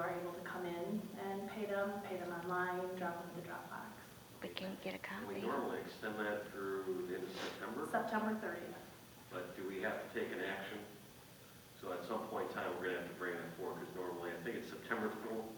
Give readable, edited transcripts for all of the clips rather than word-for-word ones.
are able to come in and pay them online, drop them in the drop box. We can't get a We copy. normally extend that through the end of September, September 30th. but do we have to take an action? So at some point in time, we're going to have to bring it forward, because normally, I think it's September 4th,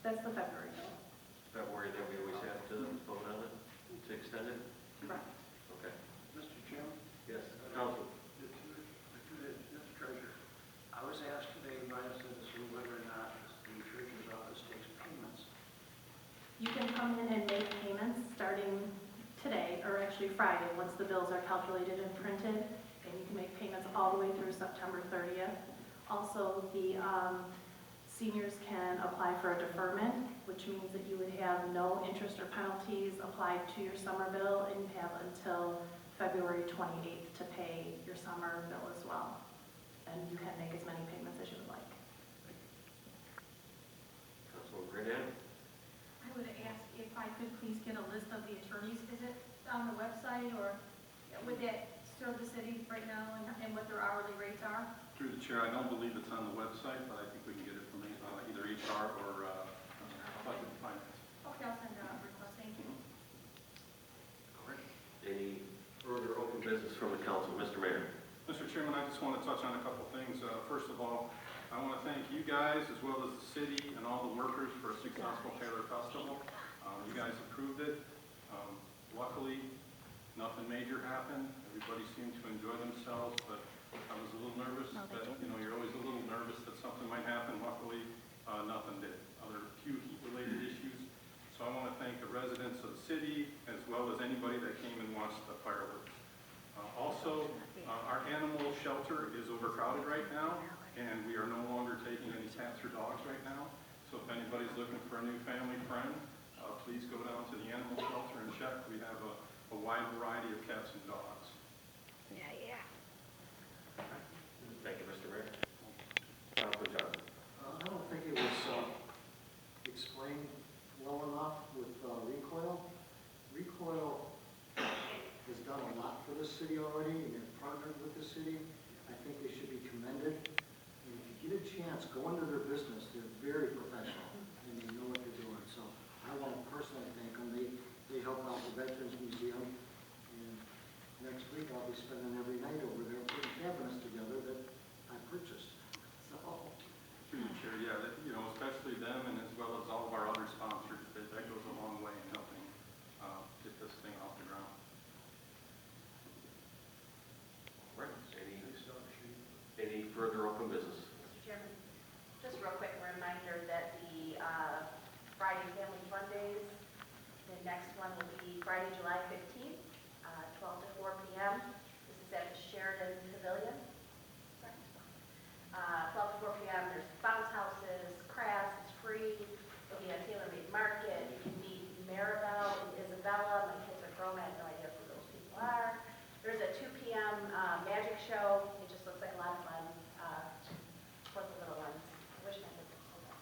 That's the February bill. February, that we always have to vote on it, to extend it? Correct. Okay. Mr. Chairman? Yes, Council. Mr. Treasurer, I was asked today by a citizen whether or not the treasurer's office takes payments. You can come in and make payments starting today, or actually Friday, once the bills are calculated and printed, and you can make payments all the way through September 30th. Also, the seniors can apply for a deferment, which means that you would have no interest or penalties applied to your summer bill, and you have until February 28th to pay your summer bill as well. And you can make as many payments as you would like. Councilman Grandin? I would ask if I could please get a list of the attorneys. Is it on the website, or would that serve the city right now, and what their hourly rates are? Through the chair, I don't believe it's on the website, but I think we can get it from either HR or budget and finance. Okay, I'll send out a request. Thank you. All right. Any further open business from the council? Mr. Mayor? Mr. Chairman, I just want to touch on a couple things. First of all, I want to thank you guys as well as the city and all the workers for a successful Taylor Festival. You guys approved it. Luckily, nothing major happened. Everybody seemed to enjoy themselves, but I was a little nervous that, you're always a little nervous that something might happen. Luckily, nothing did. Other few heat-related issues. So I want to thank the residents of the city as well as anybody that came and watched the fireworks. Also, our animal shelter is overcrowded right now, and we are no longer taking any cats or dogs right now. So if anybody's looking for a new family friend, please go down to the animal shelter and check. We have a wide variety of cats and dogs. Yeah. Thank you, Mr. Mayor. Councilman Johnson? I don't think it was explained well enough with Recoil. Recoil has done a lot for this city already, and they've partnered with the city. I think they should be commended. And if you get a chance, go into their business. They're very professional, and they know what they're doing. So I want to personally thank them. They help out the Veterans Museum. And next week, I'll be spending every night over there putting cabinets together that I purchased. So, Through the chair, yeah, especially them and as well as all of our other sponsors, that goes a long way in helping get this thing off the ground. All right. Any further open business? Mr. Chairman, just real quick reminder that the Friday Family Fun Days, the next one will be Friday, July 15th, 12 to 4 p.m. This is at the Sheridan Pavilion. 12 to 4 p.m. There's bounce houses, crafts, it's free. There'll be a tailor-made market. You can meet Maribel and Isabella. My kids are grown. I have no idea who those people are. There's a 2 p.m. Magic show. It just looks like a lot of fun for the little ones. I wish my kids were so bad.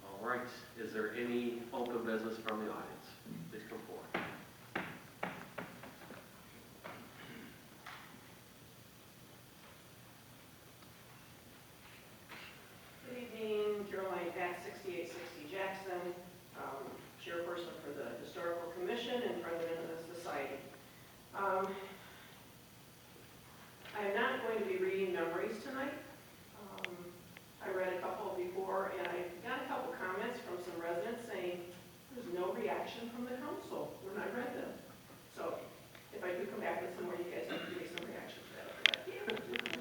All right. Is there any open business from the audience? Please come forward. Good evening, Caroline Pack, 6860 Jackson, chairperson for the Historical Commission and president of the society. I am not going to be reading memories tonight. I read a couple before, and I got a couple comments from some residents saying there's no reaction from the council when I read them. So if I do come back with some more, you guys can give me some reaction to that.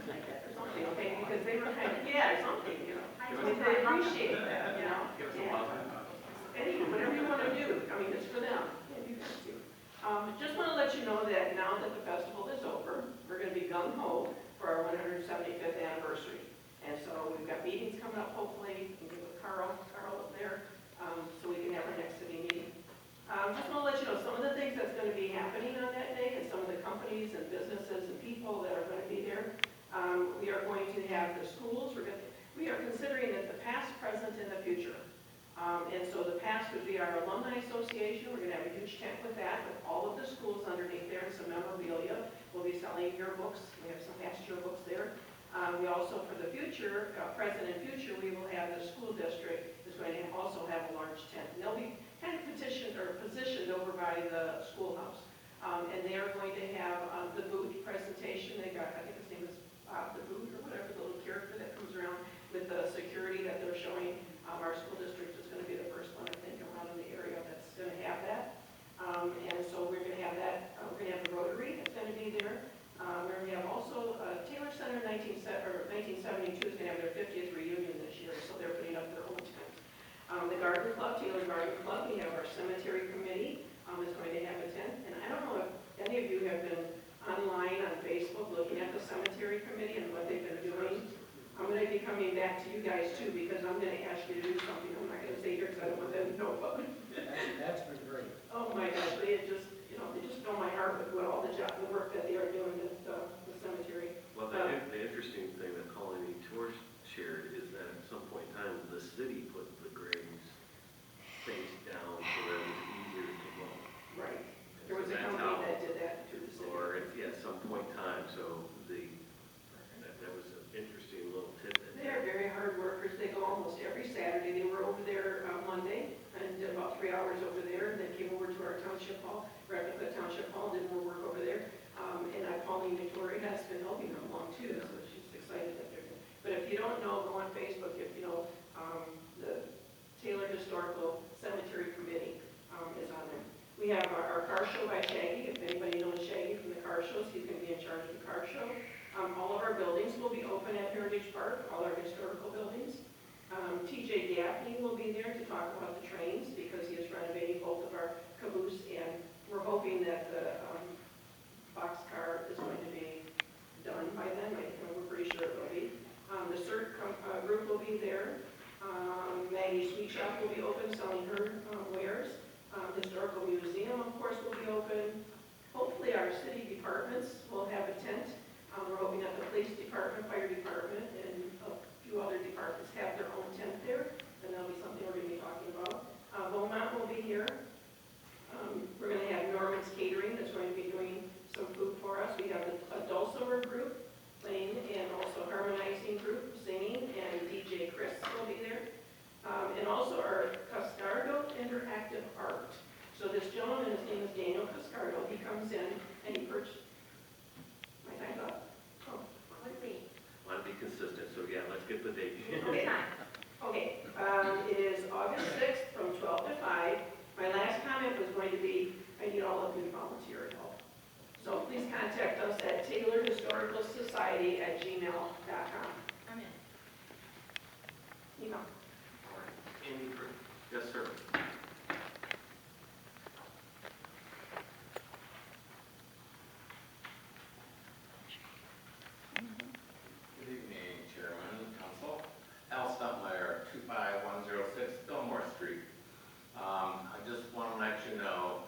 Like that or something, okay? Because they were kind of, yeah, or something, I mean, they appreciate that, Give us a love. Anything, whatever you want to do, I mean, it's for them. Yeah, you guys do. Just want to let you know that now that the festival is over, we're going to be gung-ho for our 175th anniversary. And so we've got meetings coming up, hopefully. You can get with Carl up there, so we can have our next city meeting. Just want to let you know some of the things that's going to be happening on that day and some of the companies and businesses and people that are going to be there. We are going to have the schools. We are considering it the past, present, and the future. And so the past would be our Alumni Association. We're going to have a huge tent with that, with all of the schools underneath there and some memorabilia. We'll be selling yearbooks. We have some past yearbooks there. We also, for the future, future, present and future, we will have the school district is going to also have a large tent. And they'll be kind of petitioned or positioned over by the schoolhouse. And they are going to have the booth presentation. They got, I think his name is Bob the Boot or whatever, the little character that comes around with the security that they're showing. Our school district is going to be the first one, I think, around in the area that's going to have that. And so we're going to have that. We're going to have the Rotary that's going to be there. We're going to have also Taylor Center 1972 is going to have their 50th reunion this year, so they're putting up their own tent. The Garden Club, Taylor Garden Club, we have our cemetery committee is going to have a tent. And I don't know if any of you have been online on Facebook looking at the cemetery committee and what they've been doing. I'm going to be coming back to you guys too, because I'm going to ask you to do something I'm not going to say here because I don't want them to know about it. That's been great. Oh my gosh, they just, they just fill my heart with what all the work that they are doing at the cemetery. Well, the interesting thing that Colleen Torch shared is that at some point in time, the city put the graves face down so that it was easier to mow. Right. There was a That's company how- that did that through the city. Or at some point in time, so that was an interesting little tidbit. They are very hard workers. They go almost every Saturday. They were over there Monday and did about 3 hours over there. And then came over to our township hall, Replica Township Hall, did more work over there. And Pauline Victoria has been helping them along too, so she's excited that they're doing. But if you don't know, go on Facebook. If you know, the Taylor Historical Cemetery Committee is on there. We have our car show by Shaggy. If anybody knows Shaggy from the car shows, he's going to be in charge of the car show. All of our buildings will be open at Heritage Park, all our historical buildings. TJ Gaffney will be there to talk about the trains because he is renovating both of our caboose, and we're hoping that the boxcar is going to be done by then. We're pretty sure it will be. The CERT group will be there. Maggie's Sweet Shop will be open selling her wares. Historical Museum, of course, will be open. Hopefully our city departments will have a tent. We're hoping that the police department, fire department, and a few other departments have their own tent there, and that'll be something we're going to be talking about. Beaumont will be here. We're going to have Norman's Catering that's going to be doing some food for us. We have a dulcimer group playing, and also harmonizing group singing, and DJ Chris will be there. And also our Cascardo Interactive Art. So this gentleman, his name is Daniel Cascardo, he comes in and he purchased, my time's up? Oh, Would be. Want to be consistent, so yeah, let's get the date. okay. Okay, it is August 6th from 12 to 5. My last comment was going to be, I need all of you volunteer help. So please contact us at taylorhistoricalsociety@gmail.com. I'm in. You know. Andy, yes, sir. Good evening, Chairman, Council. Al Stumpmeyer, 25106 Fillmore Street. I just want to let you know,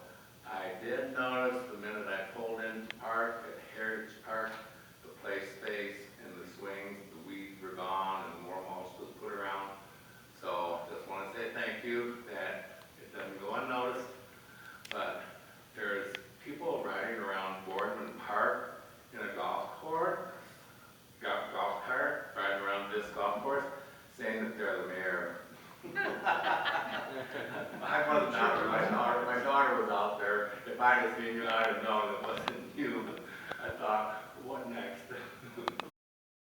I did notice the minute I pulled into Park, at Heritage Park, the play space and the swings, the weeds were gone and more mulch was put around. So just want to say thank you that it doesn't go unnoticed, but there's people riding around Boardman Park in a golf cart, riding around this golf course, saying that they're the mayor. I wasn't out there, my daughter was out there. If I'd have seen you, I'd have known it wasn't